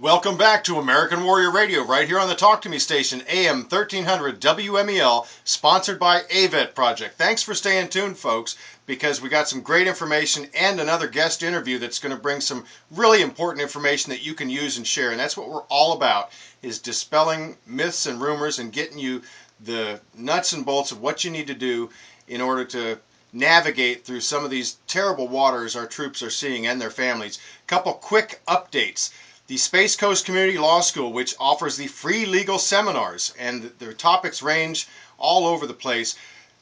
Welcome back to American Warrior Radio, right here on the Talk to Me station, AM 1300 WMEL, sponsored by AVET Project. Thanks for staying tuned, folks, because we got some great information and another guest interview that's going to bring some really important information that you can use and share. And that's what we're all about, is dispelling myths and rumors and getting you the nuts and bolts of what you need to do in order to navigate through some of these terrible waters our troops are seeing and their families. Couple quick updates. The Space Coast Community Law School, which offers the free legal seminars, and their topics range all over the place.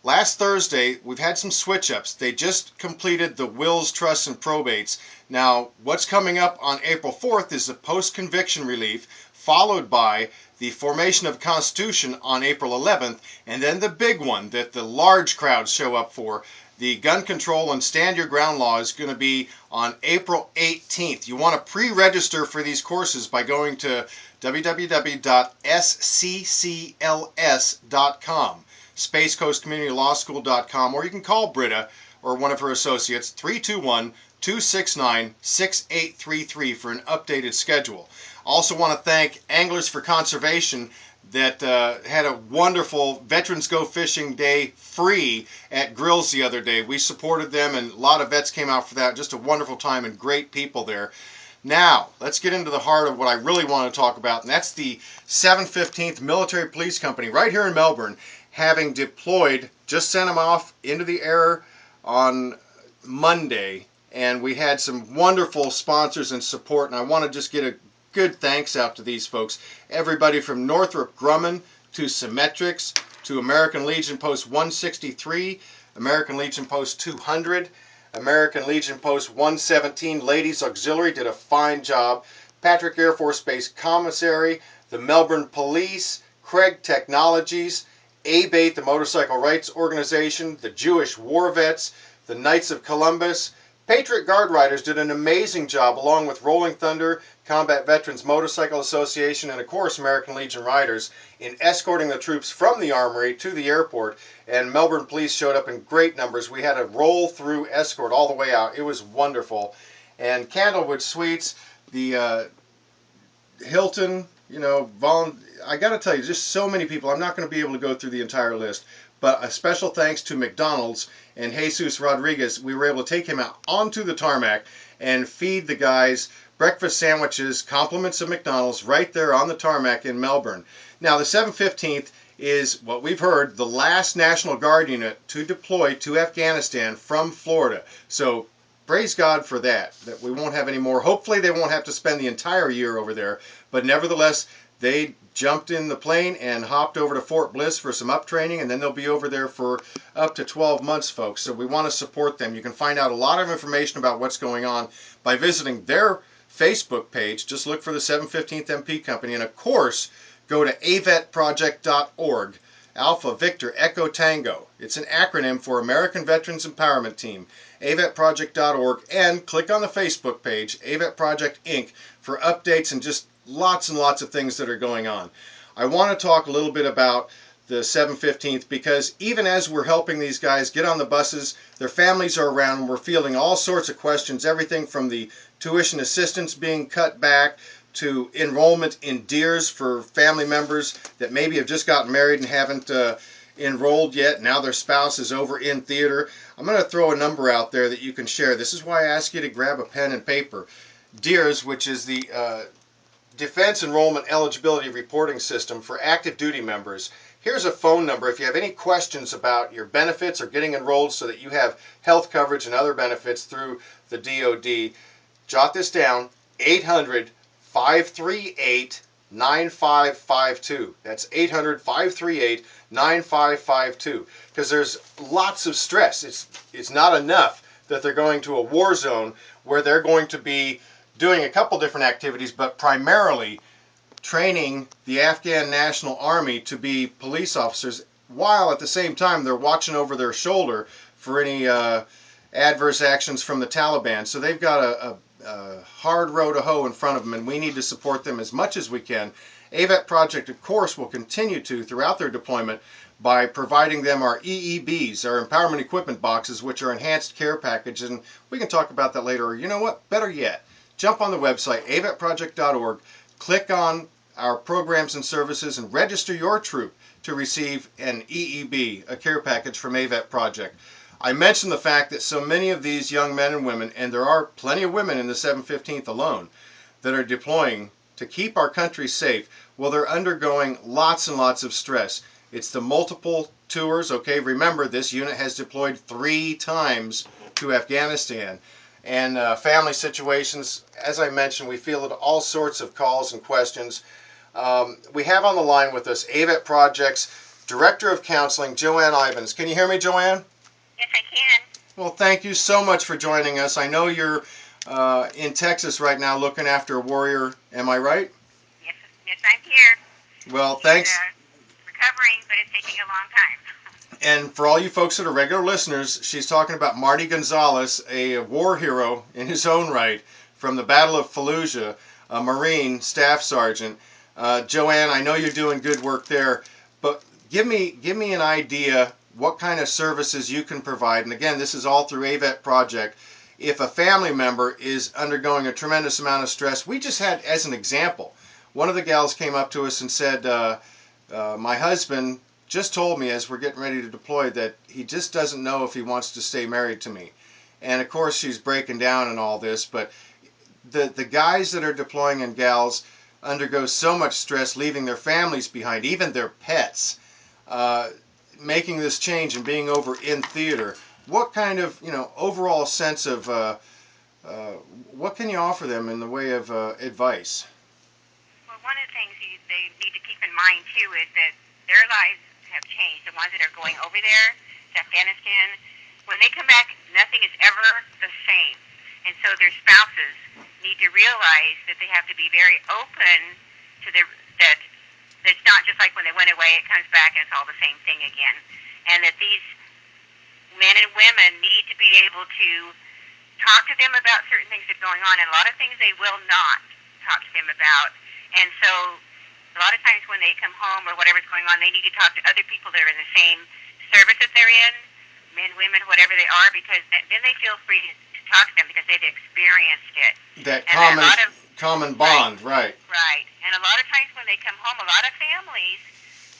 Last Thursday, we've had some switch-ups. They just completed the wills, trusts, and probates. Now, what's coming up on April 4th is the post-conviction relief, followed by the formation of Constitution on April 11th, and then the big one that the large crowds show up for, the gun control and stand your ground law, is going to be on April 18th. You want to pre-register for these courses by going to www.sccls.com, spacecoastcommunitylawschool.com, or you can call Britta or one of her associates, 321-269-6833 for an updated schedule. Also want to thank Anglers for Conservation that had a wonderful Veterans Go Fishing Day free at Grills the other day. We supported them, and a lot of vets came out for that. Just a wonderful time and great people there. Now, let's get into the heart of what I really want to talk about, and that's the 715th Military Police Company right here in Melbourne, having deployed, just sent them off into the air on Monday, and we had some wonderful sponsors and support, and I want to just get a good thanks out to these folks. Everybody from Northrop Grumman to Symmetrics to American Legion Post 163, American Legion Post 200, American Legion Post 117 Ladies Auxiliary did a fine job, Patrick Air Force Base Commissary, the Melbourne Police, Craig Technologies, ABATE, the Motorcycle Rights Organization, the Jewish War Vets, the Knights of Columbus, Patriot Guard Riders did an amazing job, along with Rolling Thunder, Combat Veterans Motorcycle Association, and of course American Legion Riders, in escorting the troops from the armory to the airport. And Melbourne Police showed up in great numbers. We had a roll-through escort all the way out. It was wonderful. And Candlewood Suites, the Hilton, I got to tell you, just so many people. I'm not going to be able to go through the entire list. But a special thanks to McDonald's and Jesus Rodriguez. We were able to take him out onto the tarmac and feed the guys breakfast sandwiches, compliments of McDonald's, right there on the tarmac in Melbourne. Now, the 715th is, what we've heard, the last National Guard unit to deploy to Afghanistan from Florida. So praise God for that we won't have any more. Hopefully they won't have to spend the entire year over there, but nevertheless, they jumped in the plane and hopped over to Fort Bliss for some up training, and then they'll be over there for up to 12 months, folks. So we want to support them. You can find out a lot of information about what's going on by visiting their Facebook page. Just look for the 715th MP Company, and of course, go to avetproject.org, Alpha Victor Echo Tango. It's an acronym for American Veterans Empowerment Team, avetproject.org, and click on the Facebook page, AVET Project Inc., for updates and just lots and lots of things that are going on. I want to talk a little bit about the 715th, because even as we're helping these guys get on the buses, their families are around, and we're fielding all sorts of questions, everything from the tuition assistance being cut back to enrollment in DEERS for family members that maybe have just gotten married and haven't enrolled yet. Now their spouse is over in theater. I'm going to throw a number out there that you can share. This is why I ask you to grab a pen and paper. DEERS, which is the Defense Enrollment Eligibility Reporting System for active duty members. Here's a phone number if you have any questions about your benefits or getting enrolled so that you have health coverage and other benefits through the DoD. Jot this down, 800-538-9552. That's 800-538-9552. Because there's lots of stress. It's not enough that they're going to a war zone where they're going to be doing a couple different activities, but primarily training the Afghan National Army to be police officers, while at the same time they're watching over their shoulder for any adverse actions from the Taliban. So they've got a hard row to hoe in front of them, and we need to support them as much as we can. AVET Project, of course, will continue to throughout their deployment by providing them our EEBs, our Empowerment Equipment Boxes, which are enhanced care packages, and we can talk about that later. Or you know what? Better yet, jump on the website, avetproject.org, click on our programs and services and register your troop to receive an EEB, a care package from AVET Project. I mentioned the fact that so many of these young men and women, and there are plenty of women in the 715th alone, that are deploying to keep our country safe, well, they're undergoing lots and lots of stress. It's the multiple tours. Okay, remember, this unit has deployed 3 times to Afghanistan. And family situations, as I mentioned, we fielded all sorts of calls and questions. We have on the line with us AVET Project's Director of Counseling, Joanne Ivins. Can you hear me, Joanne? Yes, I can. Well, thank you so much for joining us. I know you're in Texas right now looking after a warrior. Am I right? Yes, I'm here. Well, thanks. Recovering, but it's taking a long time. And for all you folks that are regular listeners, she's talking about Marty Gonzalez, a war hero in his own right from the Battle of Fallujah, a Marine Staff Sergeant. Joanne, I know you're doing good work there, but give me an idea what kind of services you can provide. And again, this is all through AVET Project. If a family member is undergoing a tremendous amount of stress, we just had, as an example, one of the gals came up to us and said, my husband just told me as we're getting ready to deploy that he just doesn't know if he wants to stay married to me. And of course she's breaking down and all this, but the guys that are deploying and gals undergo so much stress leaving their families behind, even their pets, making this change and being over in theater. What kind of, overall sense of what can you offer them in the way of advice? Well, one of the things they need to keep in mind too is that their lives have changed. The ones that are going over there to Afghanistan, when they come back, nothing is ever the same. And so their spouses need to realize that they have to be very open to that it's not just like when they went away, it comes back and it's all the same thing again. And that these men and women need to be able to talk to them about certain things that are going on, and a lot of things they will not talk to them about. And so a lot of times when they come home or whatever's going on, they need to talk to other people that are in the same service that they're in, men, women, whatever they are, because then they feel free to talk to them because they've experienced it. That and common bond, right. Right. And a lot of times when they come home, a lot of families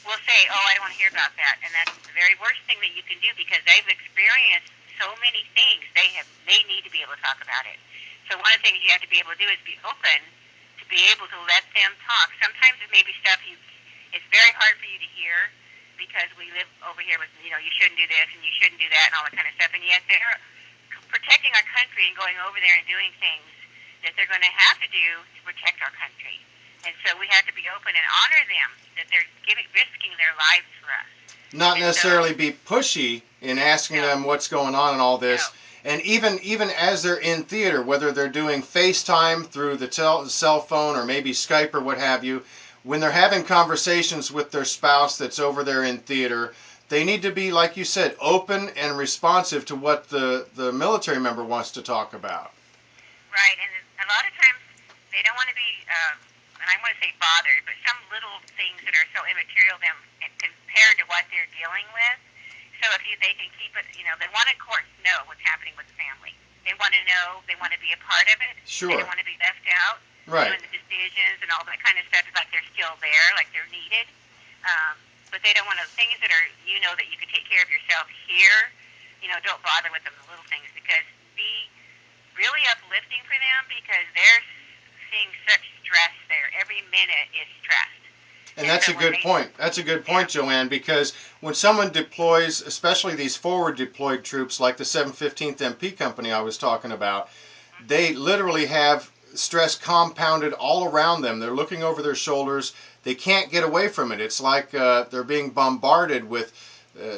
will say, oh, I don't want to hear about that. And that's the very worst thing that you can do because they've experienced so many things. They need to be able to talk about it. So one of the things you have to be able to do is be open to be able to let them talk. Sometimes it may be stuff it's very hard for you to hear because we live over here with, you shouldn't do this and you shouldn't do that and all that kind of stuff. And yet they're protecting our country and going over there and doing things that they're going to have to do to protect our country. And so we have to be open and honor them that they're risking their lives for us. Not necessarily be pushy in asking them what's going on and all this. No. And even as they're in theater, whether they're doing FaceTime through the cell phone or maybe Skype or what have you, when they're having conversations with their spouse that's over there in theater, they need to be, like you said, open and responsive to what the military member wants to talk about. Right, and a lot of times they don't want to be, and I want to say bothered, but some little things that are so immaterial to them compared to what they're dealing with. So if they can keep it, they want to, of course, know what's happening with the family. They want to know, they want to be a part of it. Sure. They don't want to be left out. Right. Doing the decisions and all that kind of stuff is like they're still there, like they're needed. But they don't want to, things that are, that you can take care of yourself here, don't bother with them, the little things, because be really uplifting for them because they're seeing such stress there. Every minute is stressed. And that's a good point. That's a good point, Joanne, because when someone deploys, especially these forward deployed troops like the 715th MP Company I was talking about, they literally have stress compounded all around them. They're looking over their shoulders. They can't get away from it. It's like they're being bombarded with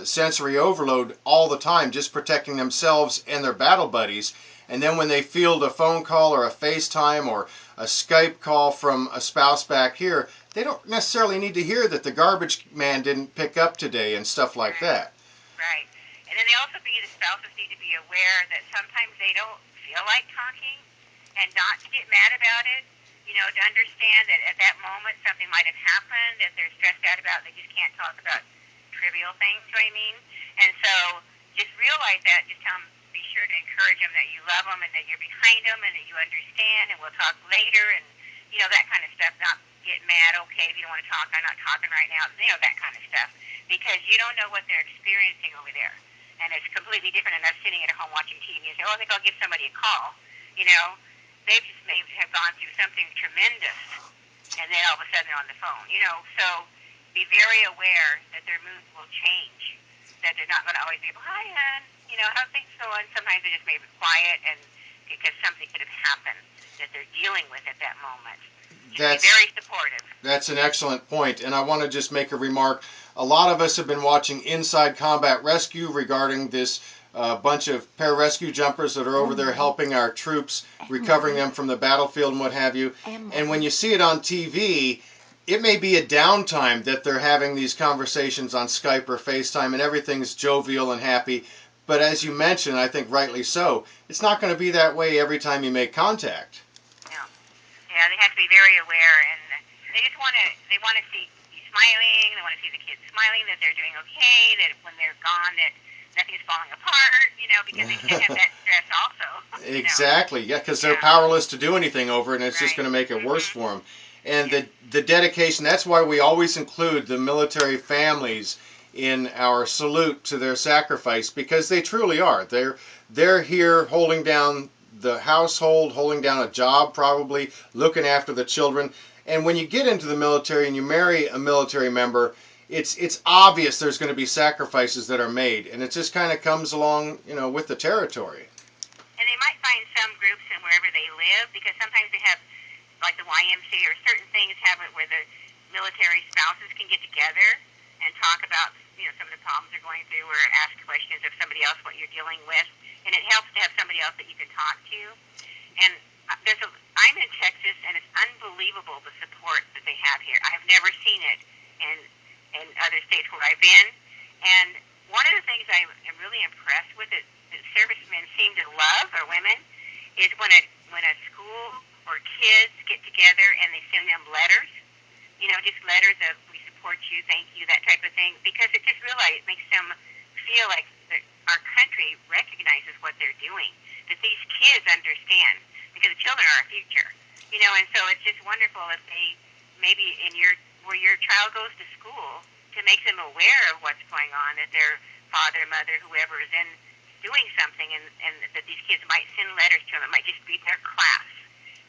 sensory overload all the time, just protecting themselves and their battle buddies. And then when they field a phone call or a FaceTime or a Skype call from a spouse back here, they don't necessarily need to hear that the garbage man didn't pick up today and stuff like that. Right. And then the spouses need to be aware that sometimes they don't feel like talking and not to get mad about it, to understand that at that moment something might have happened that they're stressed out about. They just can't talk about trivial things, you know what I mean? And so just realize that, just tell them, be sure to encourage them that you love them and that you're behind them and that you understand and we'll talk later and, that kind of stuff, not okay, if you don't want to talk, I'm not talking right now, that kind of stuff. Because you don't know what they're experiencing over there. And it's completely different than us sitting at home watching TV and say, oh, I think I'll give somebody a call. They just may have gone through something tremendous, and then all of a sudden they're on the phone. So be very aware that their moods will change, that they're not going to always be, hi, Ann, how things going. Sometimes they just may be quiet, and because something could have happened that they're dealing with at that moment. Just be very supportive. That's an excellent point, and I want to just make a remark. A lot of us have been watching Inside Combat Rescue regarding this bunch of pararescue jumpers that are over there helping our troops, recovering them from the battlefield and what have you. And when you see it on TV, it may be a downtime that they're having these conversations on Skype or FaceTime and everything's jovial and happy. But as you mentioned, I think rightly so, it's not going to be that way every time you make contact. Yeah, they have to be very aware, and they just want to see you smiling. They want to see the kids smiling, that they're doing okay, that when they're gone, that nothing's falling apart. Because they can't have that stress also. Exactly, yeah, because they're powerless to do anything over it, and it's just going to make it worse for them. And the dedication, that's why we always include the military families in our salute to their sacrifice, because they truly are. They're here holding down the household, holding down a job probably, looking after the children. And when you get into the military and you marry a military member, it's obvious there's going to be sacrifices that are made, and it just kind of comes along, with the territory. And they might find some groups in wherever they live, because sometimes they have, like the YMCA or certain things have it where the military spouses can get together and talk about, some of the problems they're going through, or ask questions of somebody else what you're dealing with. And it helps to have somebody else that you can talk to. And I'm in Texas, and it's unbelievable the support that they have here. I've never seen it in other states where I've been. And one of the things I am really impressed with that servicemen seem to love, or women, is when a school or kids get together and they send them letters. Just letters of, we support you, thank you, that type of thing, because it just really makes them feel like our country recognizes what they're doing, that these kids understand, because the children are our future, and so it's just wonderful if they, maybe where your child goes to school, to make them aware of what's going on, that their father, mother, whoever is in doing something, and that these kids might send letters to them. It might just be their class.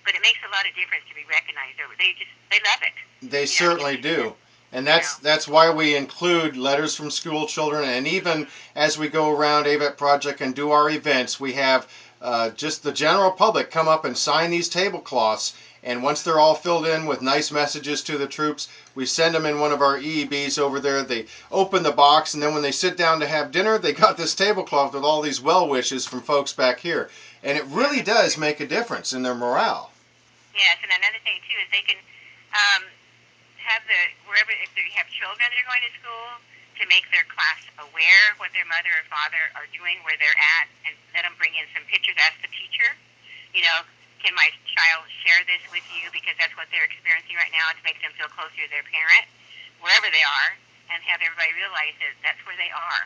But it makes a lot of difference to be recognized. They love it. They certainly do. And that's why we include letters from school children, and even as we go around AVET Project and do our events, we have just the general public come up and sign these tablecloths, and once they're all filled in with nice messages to the troops, we send them in one of our EEBs over there. They open the box, and then when they sit down to have dinner, they got this tablecloth with all these well wishes from folks back here. And it really does make a difference in their morale. Yes, and another thing too is they can have wherever, if they have children that are going to school, to make their class aware what their mother or father are doing, where they're at, and let them bring in some pictures. Ask the teacher, can my child share this with you, because that's what they're experiencing right now, to make them feel closer to their parent, wherever they are, and have everybody realize that that's where they are,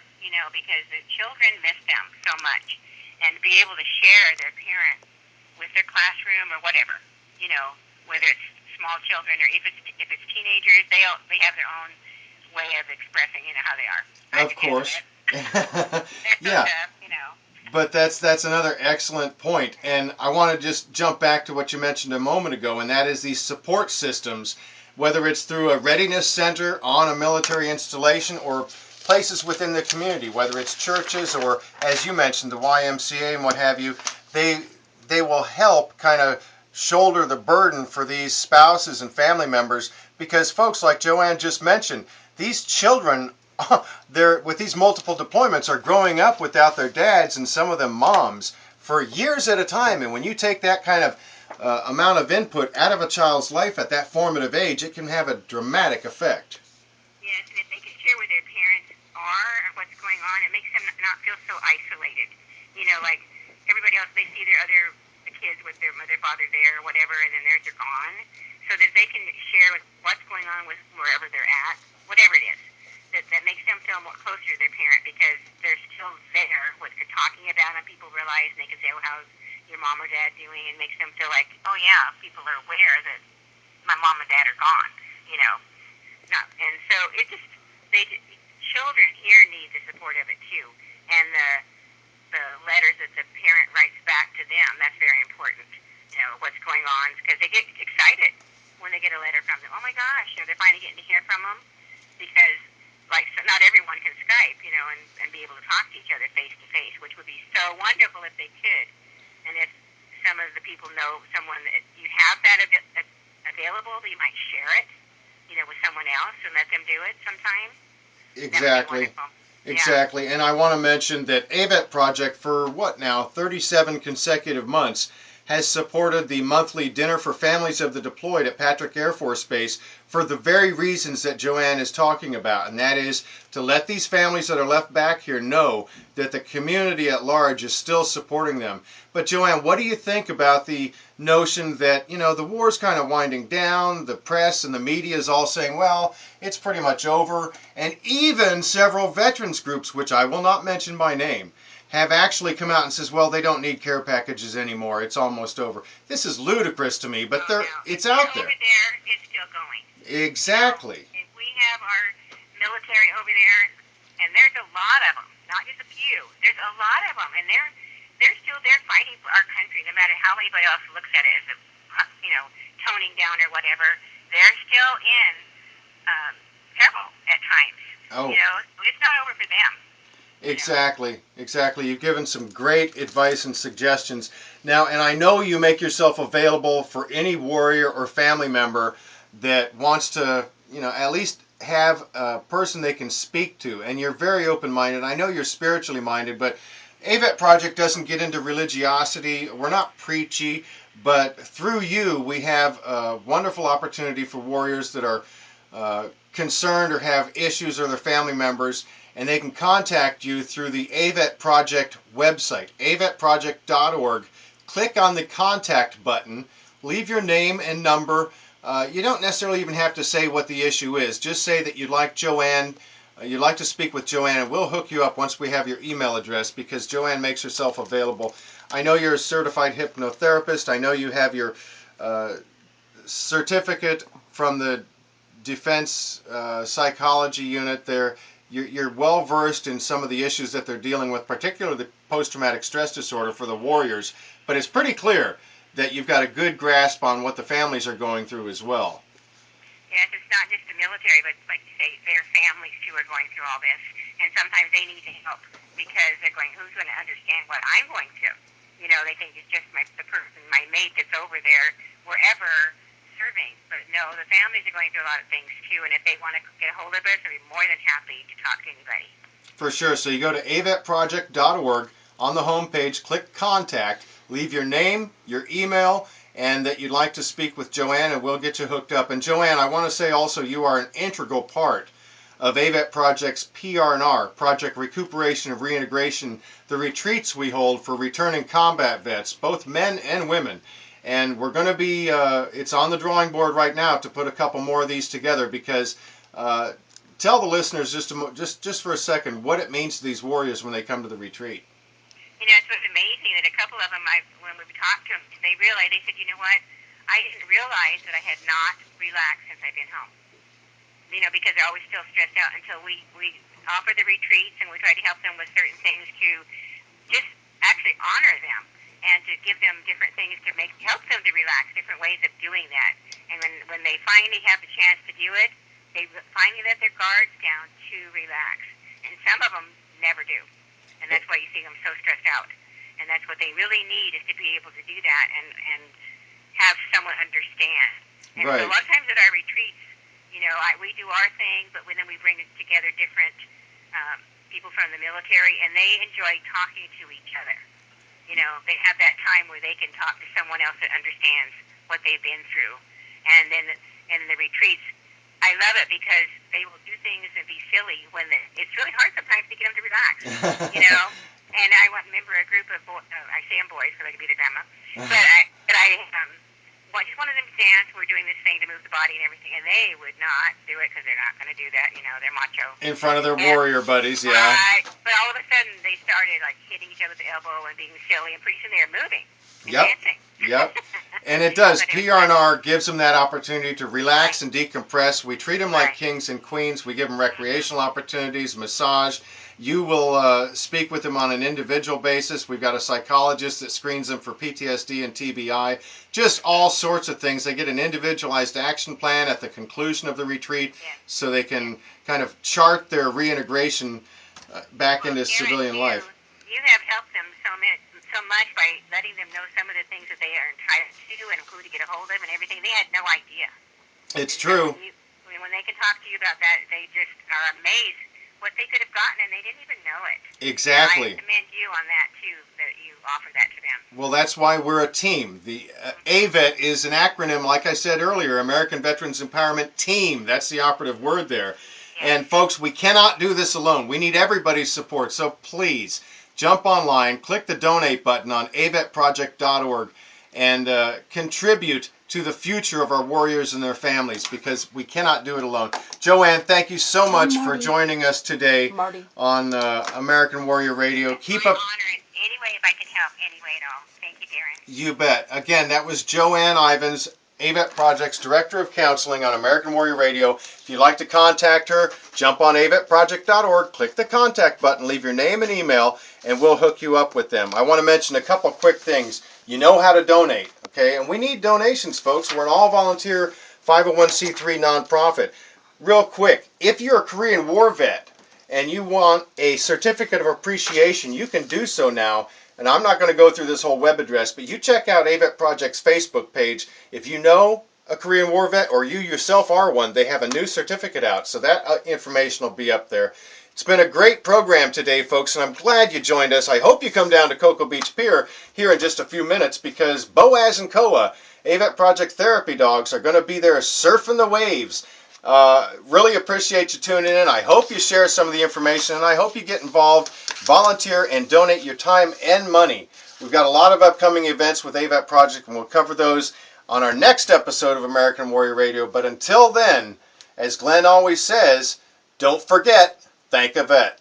because the children miss them so much, and be able to share their parent with their classroom or whatever, whether it's small children or if it's teenagers, they have their own way of expressing, how they are. Of course. Yeah. But that's another excellent point. And I want to just jump back to what you mentioned a moment ago, and that is these support systems, whether it's through a readiness center on a military installation or places within the community, whether it's churches or, as you mentioned, the YMCA and what have you, they will help kind of shoulder the burden for these spouses and family members, because folks, like Joanne just mentioned, these children with these multiple deployments are growing up without their dads, and some of them moms, for years at a time. And when you take that kind of amount of input out of a child's life at that formative age, it can have a dramatic effect. Yes, and if they can share where their parents are and what's going on, it makes them not feel so isolated. Like everybody else, they see the kids with their mother, father there, or whatever, and then they're gone. So that they can share what's going on with wherever they're at, whatever it is. That makes them feel more closer to their parent, because they're still there with talking about them. People realize, and they can say, "Oh, how's your mom or dad doing?" And makes them feel like, "Oh yeah, people are aware that my mom and dad are gone." a letter from them. Oh my gosh, they're finally getting to hear from them because, like, so not everyone can Skype, and be able to talk to each other face to face, which would be so wonderful if they could. And if some of the people know someone that you have that available, you might share it, with someone else and let them do it sometime. Exactly. Exactly. Yeah. And I want to mention that AVET Project, for what now, 37 consecutive months, has supported the monthly Dinner for Families of the Deployed at Patrick Air Force Base for the very reasons that Joanne is talking about, and that is to let these families that are left back here know that the community at large is still supporting them. But Joanne, what do you think about the notion that, the war's kind of winding down, the press and the media is all saying, well, it's pretty much over, and even several veterans groups, which I will not mention by name, have actually come out and says, well, they don't need care packages anymore. It's almost over. This is ludicrous to me, but it's out there. Over there, it's still going. Exactly. We have our military over there, and there's a lot of them, not just a few. There's a lot of them, and they're still there fighting for our country, no matter how anybody else looks at it as toning down or whatever. They're still in trouble at times. Oh. It's not over for them. Exactly, exactly. You've given some great advice and suggestions. Now, and I know you make yourself available for any warrior or family member that wants to, at least have a person they can speak to. And you're very open-minded. I know you're spiritually minded, but AVET Project doesn't get into religiosity. We're not preachy, but through you, we have a wonderful opportunity for warriors that are concerned or have issues or their family members, and they can contact you through the AVET Project website, avetproject.org. Click on the contact button, leave your name and number. You don't necessarily even have to say what the issue is. Just say that you'd like Joanne, you'd like to speak with Joanne, and we'll hook you up once we have your email address, because Joanne makes herself available. I know you're a certified hypnotherapist. I know you have your certificate from the Defense Psychology Unit there. You're well versed in some of the issues that they're dealing with, particularly the post-traumatic stress disorder for the warriors. But it's pretty clear that you've got a good grasp on what the families are going through as well. Yes, it's not just the military, but like you say, their families too are going through all this, and sometimes they need help because they're going, who's going to understand what I'm going through? They think it's just the person, my mate that's over there, wherever serving. But no, the families are going through a lot of things too, and if they want to get a hold of us, they'll be more than happy to talk to anybody. For sure. So you go to avetproject.org. On the home page, click Contact, leave your name, your email, and that you'd like to speak with Joanne, and we'll get you hooked up. And Joanne, I want to say also you are an integral part of AVET Project's PR&R, Project Recuperation and Reintegration, the retreats we hold for returning combat vets, both men and women. And we're going to be, it's on the drawing board right now to put a couple more of these together, because tell the listeners just for a second what it means to these warriors when they come to the retreat. It was amazing that a couple of them, when we talked to them, they realized, they said, you know what, I didn't realize that I had not relaxed since I've been home. Because they're always still stressed out until we offer the retreats, and we try to help them with certain things to just actually honor them and to give them different things to help them to relax, different ways of doing that. And when they finally have the chance to do it, they finally let their guards down to relax. And some of them never do. And that's why you see them so stressed out. And that's what they really need, is to be able to do that and have someone understand. And right. So a lot of times at our retreats, we do our thing, but then we bring together different people from the military, and they enjoy talking to each other. They have that time where they can talk to someone else that understands what they've been through. And then in the retreats, I love it because they will do things and be silly when it's really hard sometimes to get them to relax, And I remember a group of boys, I say them boys because I could be the grandma, but I just wanted them to dance. We're doing this thing to move the body and everything, and they would not do it because they're not going to do that. They're macho. In front of their warrior buddies, yeah. Right. But all of a sudden, they started hitting each other with the elbow and being silly, and pretty soon they were moving and dancing. Yep. And it does. PR&R gives them that opportunity to relax and decompress. We treat them like kings and queens. We give them recreational opportunities, massage, You will speak with them on an individual basis. We've got a psychologist that screens them for PTSD and TBI, just all sorts of things. They get an individualized action plan at the conclusion of the retreat so they can kind of chart their reintegration back into civilian life. You have helped them so much by letting them know some of the things that they are entitled to do and who to get a hold of and everything. They had no idea. It's true. So when they can talk to you about that, they just are amazed what they could have gotten, and they didn't even know it. Exactly. And I commend you on that, too, that you offer that to them. Well, that's why we're a team. The AVET is an acronym, like I said earlier, American Veterans Empowerment Team. That's the operative word there. Yes. And, folks, we cannot do this alone. We need everybody's support. So, please, jump online, click the donate button on avetproject.org, and contribute to the future of our warriors and their families, because we cannot do it alone. Joanne, thank you so much for joining us today on American Warrior Radio. Keep up. Any way if I can help, any way at all. Thank you, Darren. You bet. Again, that was Joanne Ivins, AVET Project's Director of Counseling on American Warrior Radio. If you'd like to contact her, jump on avetproject.org, click the contact button, leave your name and email, and we'll hook you up with them. I want to mention a couple quick things. You know how to donate, okay? And we need donations, folks. We're an all-volunteer 501c3 nonprofit. Real quick, if you're a Korean War vet and you want a certificate of appreciation, you can do so now. And I'm not going to go through this whole web address, but you check out AVET Project's Facebook page. If you know a Korean War vet or you yourself are one, they have a new certificate out. So that information will be up there. It's been a great program today, folks, and I'm glad you joined us. I hope you come down to Cocoa Beach Pier here in just a few minutes, because Boaz and Koa, AVET Project Therapy Dogs, are going to be there surfing the waves. Really appreciate you tuning in. I hope you share some of the information, and I hope you get involved, volunteer, and donate your time and money. We've got a lot of upcoming events with AVET Project, and we'll cover those on our next episode of American Warrior Radio. But until then, as Glenn always says, don't forget, thank a vet.